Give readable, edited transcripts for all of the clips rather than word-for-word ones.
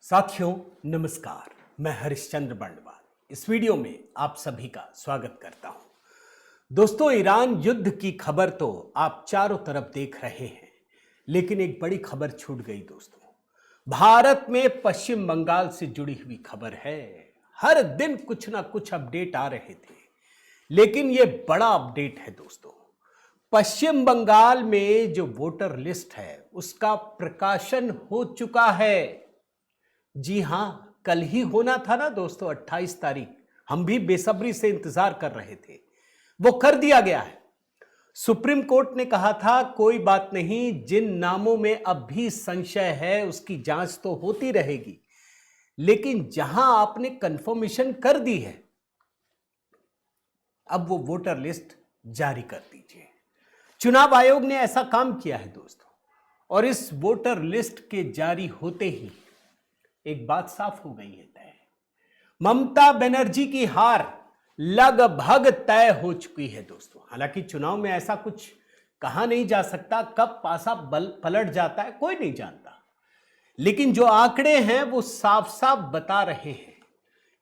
साथियों नमस्कार, मैं हरिश्चंद्र बंडवाल इस वीडियो में आप सभी का स्वागत करता हूं। दोस्तों, ईरान युद्ध की खबर तो आप चारों तरफ देख रहे हैं, लेकिन एक बड़ी खबर छूट गई दोस्तों। भारत में पश्चिम बंगाल से जुड़ी हुई खबर है। हर दिन कुछ ना कुछ अपडेट आ रहे थे, लेकिन यह बड़ा अपडेट है दोस्तों। पश्चिम बंगाल में जो वोटर लिस्ट है उसका प्रकाशन हो चुका है। जी हां, कल ही होना था ना दोस्तों, 28 तारीख। हम भी बेसब्री से इंतजार कर रहे थे। वो कर दिया गया है। सुप्रीम कोर्ट ने कहा था कोई बात नहीं, जिन नामों में अब भी संशय है उसकी जांच तो होती रहेगी, लेकिन जहां आपने कंफर्मेशन कर दी है अब वो वोटर लिस्ट जारी कर दीजिए। चुनाव आयोग ने ऐसा काम किया है दोस्तों, और इस वोटर लिस्ट के जारी होते ही एक बात साफ हो गई है तय। ममता बनर्जी की हार लगभग तय हो चुकी है दोस्तों। हालांकि चुनाव में ऐसा कुछ कहा नहीं जा सकता, कब पासा पलट जाता है कोई नहीं जानता, लेकिन जो आंकड़े हैं वो साफ साफ बता रहे हैं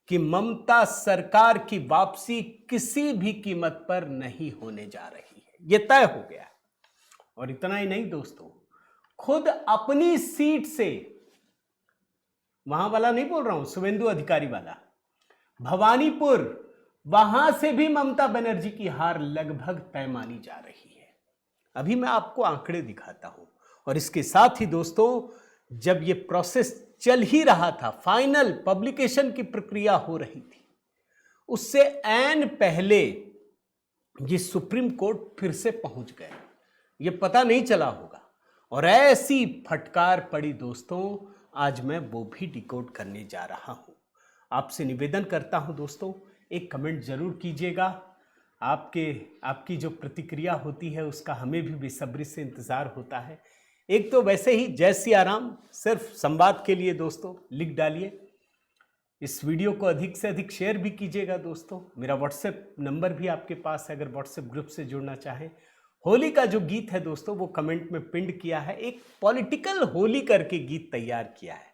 कि ममता सरकार की वापसी किसी भी कीमत पर नहीं होने जा रही है। यह तय हो गया। और इतना ही नहीं दोस्तों, खुद अपनी सीट से, वहां वाला नहीं बोल रहा हूं, शुभेंदु अधिकारी वाला, भवानीपुर, वहां से भी ममता बनर्जी की हार लगभग तय मानी जा रही है। अभी मैं आपको आंकड़े दिखाता हूं। और इसके साथ ही दोस्तों, जब यह प्रोसेस चल ही रहा था, फाइनल पब्लिकेशन की प्रक्रिया हो रही थी, उससे ऐन पहले ये सुप्रीम कोर्ट फिर से पहुंच गए। ये पता नहीं चला होगा, और ऐसी फटकार पड़ी दोस्तों। आज मैं वो भी डिकोड करने जा रहा हूं। आपसे निवेदन करता हूं दोस्तों, एक कमेंट जरूर कीजिएगा। आपकी जो प्रतिक्रिया होती है उसका हमें भी बेसब्री से इंतजार होता है। एक तो वैसे ही जय सिया राम सिर्फ संवाद के लिए दोस्तों लिख डालिए। इस वीडियो को अधिक से अधिक शेयर भी कीजिएगा दोस्तों। मेरा व्हाट्सएप नंबर भी आपके पास है, अगर व्हाट्सएप ग्रुप से जुड़ना चाहें। होली का जो गीत है दोस्तों वो कमेंट में पिंड किया है, एक पॉलिटिकल होली करके गीत तैयार किया है,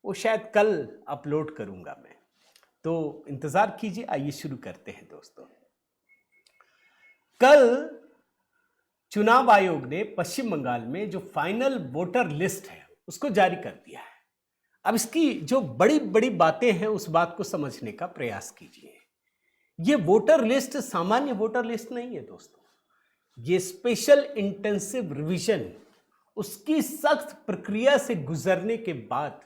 वो शायद कल अपलोड करूंगा मैं, तो इंतजार कीजिए। आइए शुरू करते हैं दोस्तों। कल चुनाव आयोग ने पश्चिम बंगाल में जो फाइनल वोटर लिस्ट है उसको जारी कर दिया है। अब इसकी जो बड़ी बड़ी बातें हैं उस बात को समझने का प्रयास कीजिए। ये वोटर लिस्ट सामान्य वोटर लिस्ट नहीं है दोस्तों, ये स्पेशल इंटेंसिव रिवीजन, उसकी सख्त प्रक्रिया से गुजरने के बाद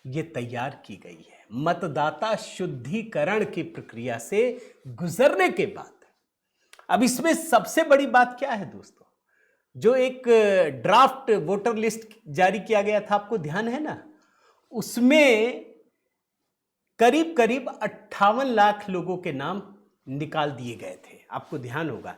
ये तैयार की गई है। मतदाता शुद्धिकरण की प्रक्रिया से गुजरने के बाद। अब इसमें सबसे बड़ी बात क्या है दोस्तों, जो एक ड्राफ्ट वोटर लिस्ट जारी किया गया था, आपको ध्यान है ना, उसमें करीब करीब 58 लाख लोगों के नाम निकाल दिए गए थे, आपको ध्यान होगा।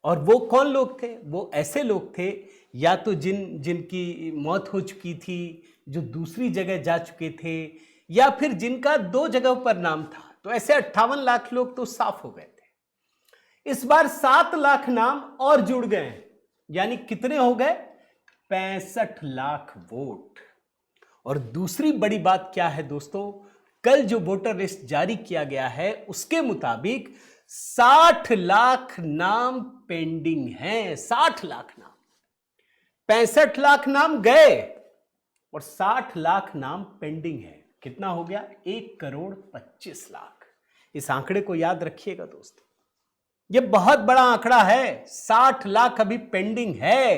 और वो कौन लोग थे? वो ऐसे लोग थे या तो जिनकी मौत हो चुकी थी, जो दूसरी जगह जा चुके थे, या फिर जिनका 2 जगहों पर नाम था। तो ऐसे 58 लाख लोग तो साफ हो गए थे। इस बार 7 लाख नाम और जुड़ गए, यानी कितने हो गए? 65 लाख वोट। और दूसरी बड़ी बात क्या है दोस्तों, कल जो वोटर लिस्ट जारी किया गया है उसके मुताबिक 60 लाख नाम पेंडिंग हैं। 60 लाख नाम, 65 लाख नाम गए और 60 लाख नाम पेंडिंग है। कितना हो गया? 1,25,00,000। इस आंकड़े को याद रखिएगा दोस्तों, यह बहुत बड़ा आंकड़ा है। 60 लाख अभी पेंडिंग है।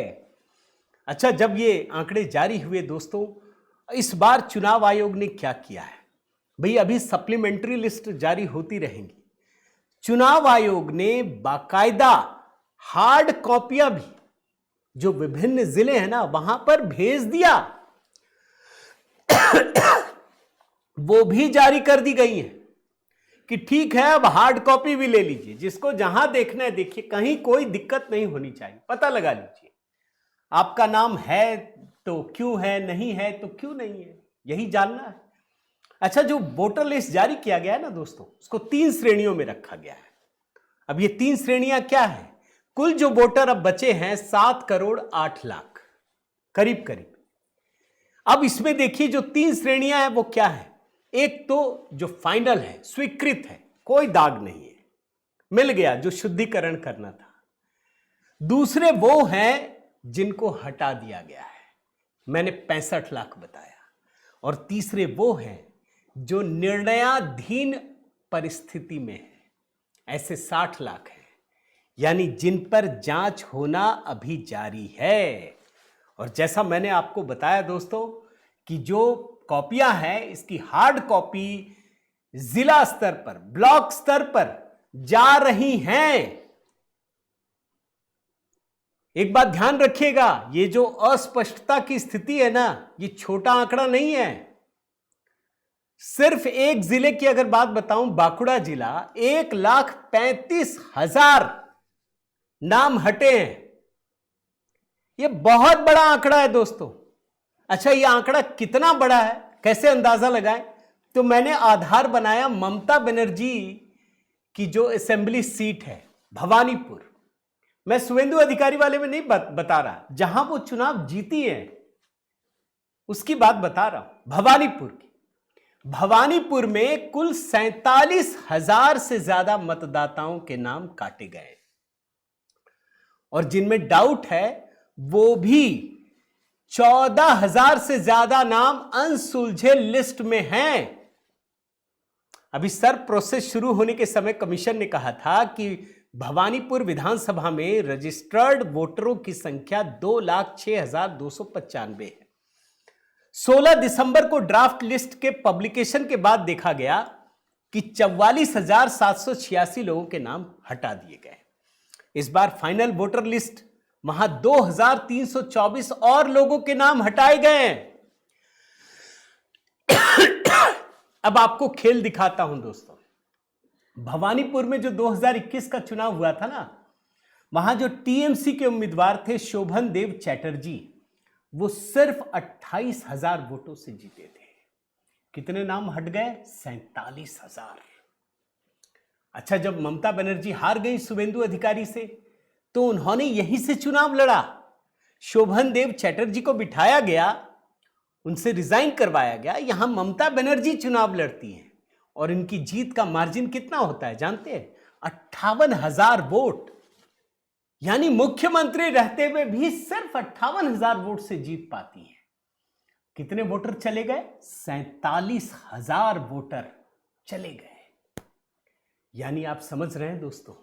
अच्छा, जब ये आंकड़े जारी हुए दोस्तों, इस बार चुनाव आयोग ने क्या किया है भाई, अभी सप्लीमेंट्री लिस्ट जारी होती रहेंगी। चुनाव आयोग ने बाकायदा हार्ड कॉपियां भी जो विभिन्न जिले हैं ना वहां पर भेज दिया, वो भी जारी कर दी गई है कि ठीक है, अब हार्ड कॉपी भी ले लीजिए, जिसको जहां देखना है देखिए, कहीं कोई दिक्कत नहीं होनी चाहिए। पता लगा लीजिए, आपका नाम है तो क्यों है, नहीं है तो क्यों नहीं है, यही जानना है। अच्छा, जो वोटर लिस्ट जारी किया गया है ना दोस्तों, उसको 3 श्रेणियों में रखा गया है। अब ये 3 श्रेणियां क्या है? कुल जो वोटर अब बचे हैं 7,08,00,000 करीब करीब। अब इसमें देखिए जो 3 श्रेणियां हैं वो क्या है। एक तो जो फाइनल है, स्वीकृत है, कोई दाग नहीं है, मिल गया जो शुद्धिकरण करना था। दूसरे वो हैं जिनको हटा दिया गया है, मैंने 65 लाख बताया। और तीसरे वो हैं जो निर्णयाधीन परिस्थिति में है, ऐसे 60 लाख हैं, यानी जिन पर जांच होना अभी जारी है। और जैसा मैंने आपको बताया दोस्तों कि जो कॉपियां हैं इसकी हार्ड कॉपी जिला स्तर पर, ब्लॉक स्तर पर जा रही हैं। एक बात ध्यान रखिएगा, ये जो अस्पष्टता की स्थिति है ना, ये छोटा आंकड़ा नहीं है। सिर्फ एक जिले की अगर बात बताऊं, बांकुड़ा जिला, 1,35,000 नाम हटे हैं। ये बहुत बड़ा आंकड़ा है दोस्तों। अच्छा, ये आंकड़ा कितना बड़ा है, कैसे अंदाजा लगाएं? तो मैंने आधार बनाया ममता बनर्जी की जो असेंबली सीट है भवानीपुर। मैं शुभेंदु अधिकारी वाले में नहीं बता रहा, जहां वो चुनाव जीती है उसकी बात बता रहा हूं, भवानीपुर की। भवानीपुर में कुल 47,000 से ज्यादा मतदाताओं के नाम काटे गए, और जिनमें डाउट है वो भी 14,000 से ज्यादा नाम अनसुलझे लिस्ट में हैं। अभी सर प्रोसेस शुरू होने के समय कमीशन ने कहा था कि भवानीपुर विधानसभा में रजिस्टर्ड वोटरों की संख्या 2,06,295 है। 16 दिसंबर को ड्राफ्ट लिस्ट के पब्लिकेशन के बाद देखा गया कि 44,786 लोगों के नाम हटा दिए गए। इस बार फाइनल वोटर लिस्ट वहां 2,324 और लोगों के नाम हटाए गए हैं। अब आपको खेल दिखाता हूं दोस्तों। भवानीपुर में जो 2021 का चुनाव हुआ था ना, वहां जो टीएमसी के उम्मीदवार थे शोभन देव चैटर्जी, वो सिर्फ 28,000 वोटों से जीते थे। कितने नाम हट गए? 47,000। अच्छा, जब ममता बनर्जी हार गई शुभेंदु अधिकारी से, तो उन्होंने यहीं से चुनाव लड़ा। शोभन देव चैटर्जी को बिठाया गया, उनसे रिजाइन करवाया गया। यहां ममता बनर्जी चुनाव लड़ती हैं और इनकी जीत का मार्जिन कितना होता है जानते हैं? 58,000 वोट। यानी मुख्यमंत्री रहते हुए भी सिर्फ 58,000 वोट से जीत पाती है। कितने वोटर चले गए? 47,000 वोटर चले गए। यानी आप समझ रहे हैं दोस्तों,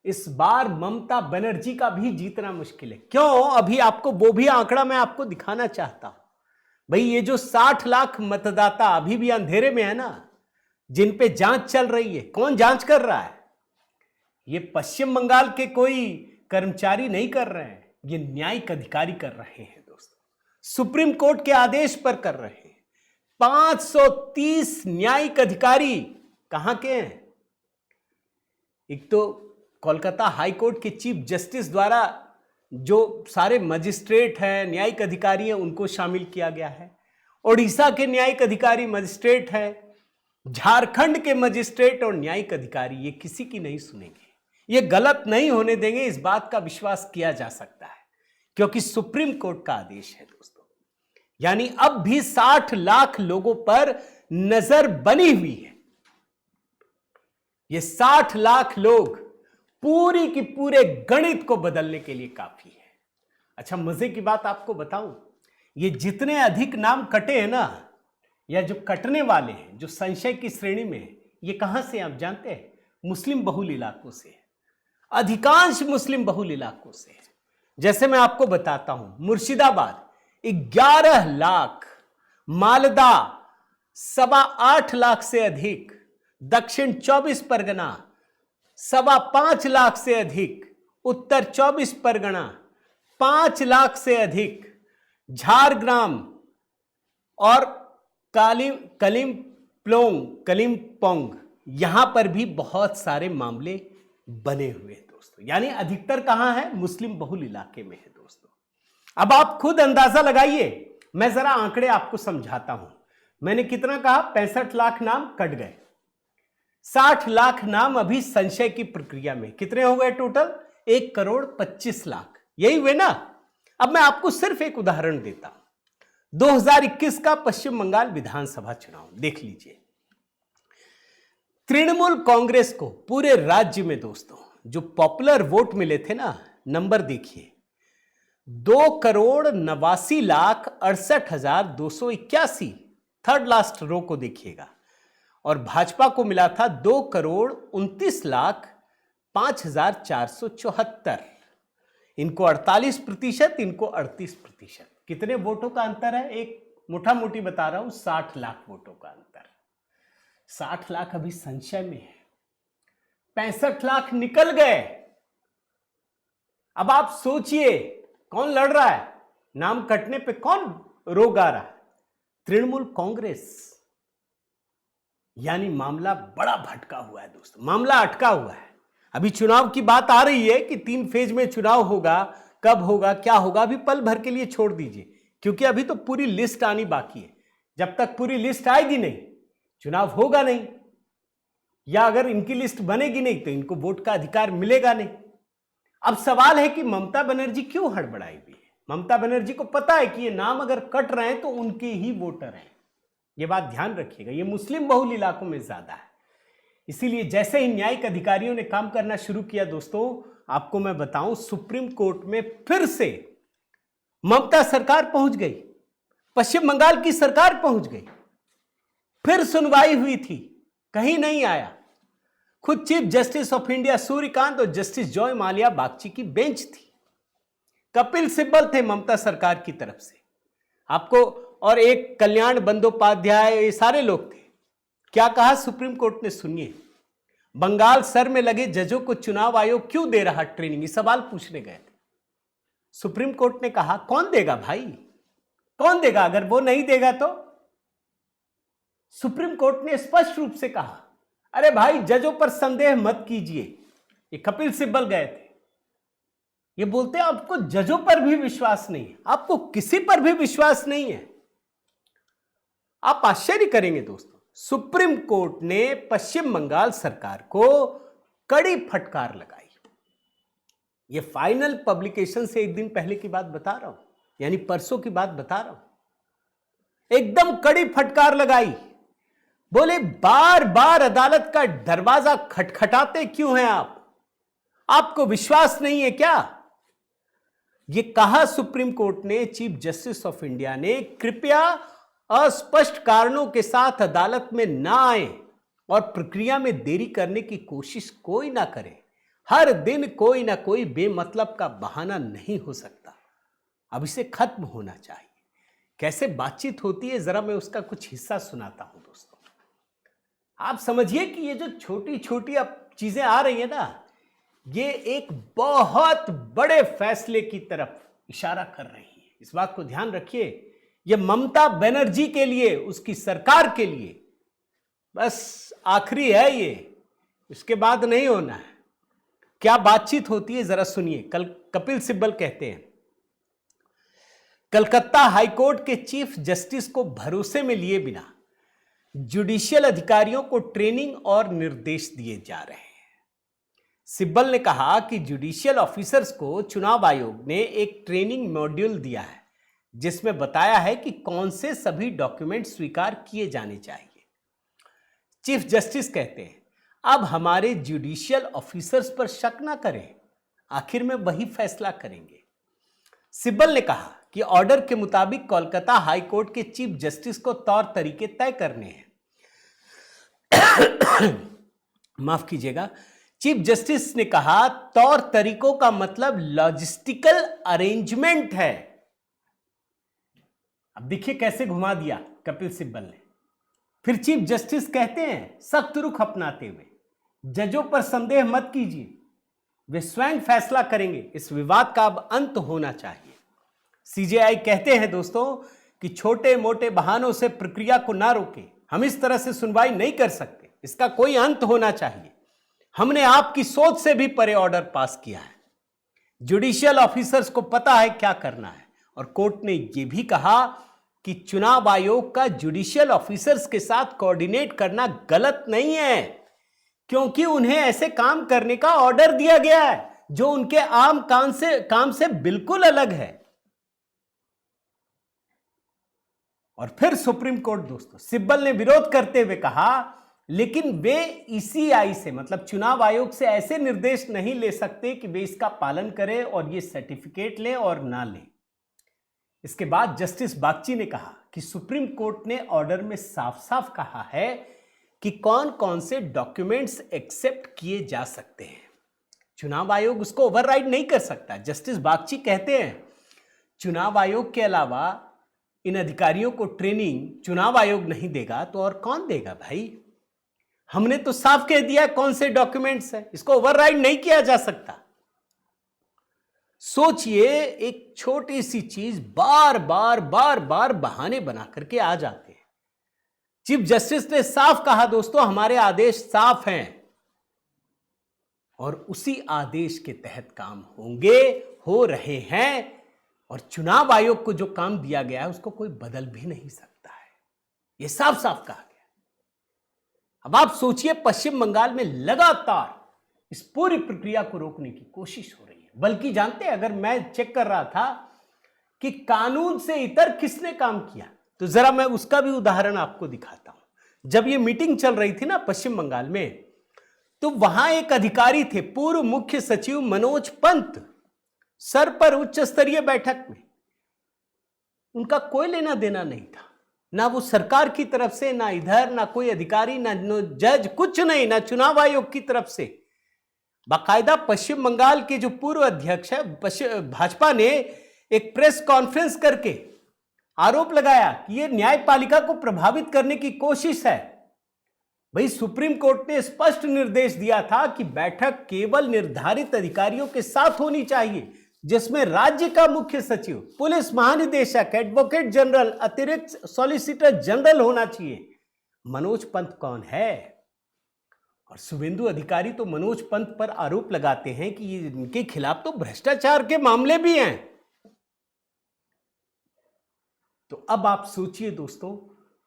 इस बार ममता बनर्जी का भी जीतना मुश्किल है। क्यों? अभी आपको वो भी आंकड़ा मैं आपको दिखाना चाहता हूं। भाई, ये जो 60 लाख मतदाता अभी भी अंधेरे में है ना, जिन पे जांच चल रही है, कौन जांच कर रहा है? ये पश्चिम बंगाल के कोई कर्मचारी नहीं कर रहे हैं, ये न्यायिक अधिकारी कर रहे हैं दोस्तों। सुप्रीम कोर्ट के आदेश पर कर रहे हैं। 530 न्यायिक अधिकारी कहां के हैं? एक तो कोलकाता हाई कोर्ट के चीफ जस्टिस द्वारा जो सारे मजिस्ट्रेट हैं, न्यायिक अधिकारी हैं, उनको शामिल किया गया है। ओडिशा के न्यायिक अधिकारी मजिस्ट्रेट हैं, झारखंड के मजिस्ट्रेट और न्यायिक अधिकारी, ये किसी की नहीं सुनेंगे, ये गलत नहीं होने देंगे। इस बात का विश्वास किया जा सकता है क्योंकि सुप्रीम कोर्ट का आदेश है दोस्तों। यानी अब भी 60 लाख लोगों पर नजर बनी हुई है। ये 60 लाख लोग पूरी की पूरे गणित को बदलने के लिए काफी है। अच्छा, मजे की बात आपको बताऊं, ये जितने अधिक नाम कटे हैं ना, या जो कटने वाले हैं, जो संशय की श्रेणी में है, ये कहां से आप जानते हैं? मुस्लिम बहुल इलाकों से, अधिकांश मुस्लिम बहुल इलाकों से। जैसे मैं आपको बताता हूं, मुर्शिदाबाद 11 लाख, मालदा 8.25 लाख से अधिक, दक्षिण 24 परगना 5.25 लाख से अधिक, उत्तर 24 परगना 5 लाख से अधिक, झारग्राम और कलिम्पोंग, यहां पर भी बहुत सारे मामले बने हुए हैं दोस्तों। यानी अधिकतर कहां है? मुस्लिम बहुल इलाके में है दोस्तों। अब आप खुद अंदाजा लगाइए, मैं जरा आंकड़े आपको समझाता हूं। मैंने कितना कहा? 65 लाख नाम कट गए, 60 लाख नाम अभी संशय की प्रक्रिया में। कितने हो गए टोटल? 1,25,00,000, यही हुए ना। अब मैं आपको सिर्फ एक उदाहरण देता हूं। 2021 का पश्चिम बंगाल विधानसभा चुनाव देख लीजिए। तृणमूल कांग्रेस को पूरे राज्य में दोस्तों जो पॉपुलर वोट मिले थे ना, नंबर देखिए, 2,89,68,281। थर्ड लास्ट रो को देखिएगा। और भाजपा को मिला था 2,29,05,474। इनको 48%, इनको 38%। कितने वोटों का अंतर है? एक मोटा मोटी बता रहा हूं, 60 लाख वोटों का अंतर। 60 लाख अभी संशय में है, 65 लाख निकल गए। अब आप सोचिए कौन लड़ रहा है? नाम कटने पे कौन रोग आ रहा है? तृणमूल कांग्रेस। यानी मामला बड़ा भटका हुआ है दोस्तों, मामला अटका हुआ है। अभी चुनाव की बात आ रही है कि 3 फेज में चुनाव होगा, कब होगा, क्या होगा, अभी पल भर के लिए छोड़ दीजिए, क्योंकि अभी तो पूरी लिस्ट आनी बाकी है। जब तक पूरी लिस्ट आएगी नहीं, चुनाव होगा नहीं, या अगर इनकी लिस्ट बनेगी नहीं तो इनको वोट का अधिकार मिलेगा नहीं। अब सवाल है कि ममता बनर्जी क्यों हड़बड़ाई हुई है? ममता बनर्जी को पता है कि ये नाम अगर कट रहे हैं तो उनके ही वोटर हैं। ये बात ध्यान रखिएगा, ये मुस्लिम बहुल इलाकों में ज्यादा है। इसीलिए जैसे ही न्यायिक अधिकारियों ने काम करना शुरू किया दोस्तों, आपको मैं बताऊं, सुप्रीम कोर्ट में फिर से ममता सरकार पहुंच गई, पश्चिम बंगाल की सरकार पहुंच गई। फिर सुनवाई हुई थी, कहीं नहीं आया। खुद chief justice of India Suryakant और जस्टिस जॉय माल्या बागची की बेंच थी। कपिल सिब्बल थे ममता सरकार की तरफ से, आपको, और एक कल्याण बंदोपाध्याय, ये सारे लोग थे। क्या कहा सुप्रीम कोर्ट ने? सुनिए। बंगाल सर में लगे जजों को चुनाव आयोग क्यों दे रहा ट्रेनिंग, ये सवाल पूछने गए थे। सुप्रीम कोर्ट ने कहा कौन देगा भाई, कौन देगा? अगर वो नहीं देगा तो? सुप्रीम कोर्ट ने स्पष्ट रूप से कहा अरे भाई जजों पर संदेह मत कीजिए। ये कपिल सिब्बल गए थे, ये बोलते हैं आपको जजों पर भी विश्वास नहीं है, आपको किसी पर भी विश्वास नहीं है। आप आश्चर्य करेंगे दोस्तों, सुप्रीम कोर्ट ने पश्चिम बंगाल सरकार को कड़ी फटकार लगाई। ये फाइनल पब्लिकेशन से एक दिन पहले की बात बता रहा हूं, यानी परसों की बात बता रहा हूं। एकदम कड़ी फटकार लगाई। बोले बार बार अदालत का दरवाजा खटखटाते क्यों हैं आप? आपको विश्वास नहीं है क्या? ये कहा सुप्रीम कोर्ट ने, चीफ जस्टिस ऑफ इंडिया ने कृपया अस्पष्ट कारणों के साथ अदालत में ना आए और प्रक्रिया में देरी करने की कोशिश कोई ना करे। हर दिन कोई ना कोई बेमतलब का बहाना नहीं हो सकता, अब इसे खत्म होना चाहिए। कैसे बातचीत होती है, जरा मैं उसका कुछ हिस्सा सुनाता हूं दोस्तों। आप समझिए कि ये जो छोटी छोटी अब चीजें आ रही है ना, ये एक बहुत बड़े फैसले की तरफ इशारा कर रही है। इस बात को ध्यान रखिए, ये ममता बनर्जी के लिए, उसकी सरकार के लिए बस आखिरी है ये, इसके बाद नहीं होना है। क्या बातचीत होती है जरा सुनिए। कल कपिल सिब्बल कहते हैं कलकत्ता हाईकोर्ट के चीफ जस्टिस को भरोसे में लिए बिना जुडिशियल अधिकारियों को ट्रेनिंग और निर्देश दिए जा रहे हैं। सिब्बल ने कहा कि जुडिशियल ऑफिसर्स को चुनाव आयोग ने एक ट्रेनिंग मॉड्यूल दिया है जिसमें बताया है कि कौन से सभी डॉक्यूमेंट स्वीकार किए जाने चाहिए। चीफ जस्टिस कहते हैं अब हमारे जुडिशियल ऑफिसर्स पर शक ना करें, आखिर में वही फैसला करेंगे। सिब्बल ने कहा कि ऑर्डर के मुताबिक कोलकाता हाई कोर्ट के चीफ जस्टिस को तौर तरीके तय करने हैं। माफ कीजिएगा, चीफ जस्टिस ने कहा तौर तरीकों का मतलब लॉजिस्टिकल अरेंजमेंट है। अब देखिए कैसे घुमा दिया कपिल सिब्बल ने। फिर चीफ जस्टिस कहते हैं सख्त रुख अपनाते हुए, जजों पर संदेह मत कीजिए, वे स्वयं फैसला करेंगे, इस विवाद का अब अंत होना चाहिए। सीजेआई कहते हैं दोस्तों कि छोटे मोटे बहानों से प्रक्रिया को ना रोकें, हम इस तरह से सुनवाई नहीं कर सकते, इसका कोई अंत होना चाहिए। हमने आपकी सोच से भी परे ऑर्डर पास किया है, जुडिशियल ऑफिसर्स को पता है क्या करना है। और कोर्ट ने यह भी कहा कि चुनाव आयोग का जुडिशियल ऑफिसर्स के साथ कोऑर्डिनेट करना गलत नहीं है, क्योंकि उन्हें ऐसे काम करने का ऑर्डर दिया गया है जो उनके आम काम से बिल्कुल अलग है। और फिर सुप्रीम कोर्ट दोस्तों, सिब्बल ने विरोध करते हुए कहा लेकिन वे ईसीआई से मतलब चुनाव आयोग से ऐसे निर्देश नहीं ले सकते कि वे इसका पालन करें और ये सर्टिफिकेट लें और ना लें। इसके बाद जस्टिस बागची ने कहा कि सुप्रीम कोर्ट ने ऑर्डर में साफ साफ कहा है कि कौन कौन से डॉक्यूमेंट्स एक्सेप्ट किए जा सकते हैं। चुनाव आयोग उसको ओवरराइड नहीं कर सकता। जस्टिस बागची कहते हैं चुनाव आयोग के अलावा इन अधिकारियों को ट्रेनिंग चुनाव आयोग नहीं देगा तो और कौन देगा भाई। हमने तो साफ कह दिया कौन से डॉक्यूमेंट्स हैं, इसको ओवरराइड नहीं किया जा सकता। सोचिए, एक छोटी सी चीज बार बार बहाने बना करके आ जाते हैं। चीफ जस्टिस ने साफ कहा दोस्तों, हमारे आदेश साफ हैं और उसी आदेश के तहत काम होंगे, हो रहे हैं, और चुनाव आयोग को जो काम दिया गया है उसको कोई बदल भी नहीं सकता है। यह साफ साफ कहा गया। अब आप सोचिए, पश्चिम बंगाल में लगातार इस पूरी प्रक्रिया को रोकने की कोशिश हो रही है। बल्कि जानते हैं, अगर मैं चेक कर रहा था कि कानून से इतर किसने काम किया, तो जरा मैं उसका भी उदाहरण आपको दिखाता हूं। जब ये मीटिंग चल रही थी ना पश्चिम बंगाल में, तो वहां एक अधिकारी थे, पूर्व मुख्य सचिव मनोज पंत, सर पर उच्च स्तरीय बैठक में। उनका कोई लेना देना नहीं था, ना वो सरकार की तरफ से, ना इधर, ना कोई अधिकारी, ना जज, कुछ नहीं, ना चुनाव आयोग की तरफ से। बाकायदा पश्चिम बंगाल के जो पूर्व अध्यक्ष है भाजपा ने एक प्रेस कॉन्फ्रेंस करके आरोप लगाया कि यह न्यायपालिका को प्रभावित करने की कोशिश है। भाई, सुप्रीम कोर्ट ने स्पष्ट निर्देश दिया था कि बैठक केवल निर्धारित अधिकारियों के साथ होनी चाहिए, जिसमें राज्य का मुख्य सचिव, पुलिस महानिदेशक, एडवोकेट जनरल, अतिरिक्त सॉलिसिटर जनरल होना चाहिए। मनोज पंत कौन है? और शुभेंदु अधिकारी तो मनोज पंत पर आरोप लगाते हैं कि इनके खिलाफ तो भ्रष्टाचार के मामले भी हैं। तो अब आप सोचिए दोस्तों,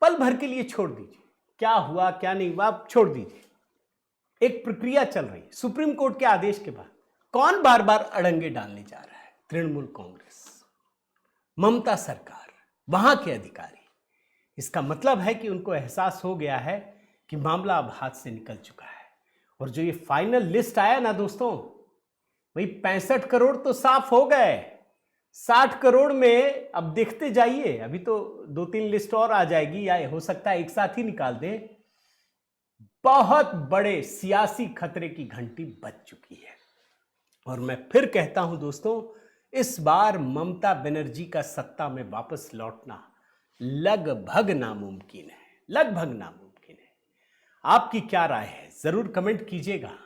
पल भर के लिए छोड़ दीजिए क्या हुआ क्या नहीं हुआ, आप छोड़ दीजिए। एक प्रक्रिया चल रही है सुप्रीम कोर्ट के आदेश के बाद। कौन बार बार अड़ंगे डालने जा रहा है? तृणमूल कांग्रेस, ममता सरकार, वहां के अधिकारी। इसका मतलब है कि उनको एहसास हो गया है कि मामला अब हाथ से निकल चुका है। और जो ये फाइनल लिस्ट आया ना दोस्तों, वही 65 करोड़ तो साफ हो गए। 60 करोड़ में अब देखते जाइए, अभी तो 2-3 लिस्ट और आ जाएगी, या हो सकता है एक साथ ही निकाल दें। बहुत बड़े सियासी खतरे की घंटी बज चुकी है। और मैं फिर कहता हूं दोस्तों, इस बार ममता बनर्जी का सत्ता में वापस लौटना लगभग नामुमकिन है, लगभग नामुमकिन है। आपकी क्या राय है जरूर कमेंट कीजिएगा।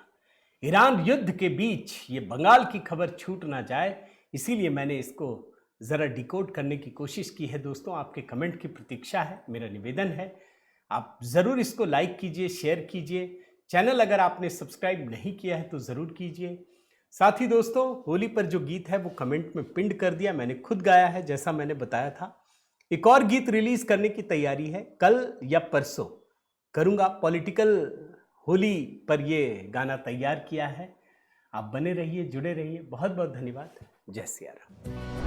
ईरान युद्ध के बीच ये बंगाल की खबर छूट ना जाए, इसीलिए मैंने इसको जरा डिकोड करने की कोशिश की है दोस्तों। आपके कमेंट की प्रतीक्षा है, मेरा निवेदन है आप जरूर इसको लाइक कीजिए, शेयर कीजिए। चैनल अगर आपने सब्सक्राइब नहीं किया है तो जरूर कीजिए। साथ ही दोस्तों, होली पर जो गीत है वो कमेंट में पिंड कर दिया, मैंने खुद गाया है जैसा मैंने बताया था। एक और गीत रिलीज करने की तैयारी है, कल या परसों करूंगा। पॉलिटिकल होली पर ये गाना तैयार किया है। आप बने रहिए, जुड़े रहिए। बहुत बहुत धन्यवाद। जय सिया राम।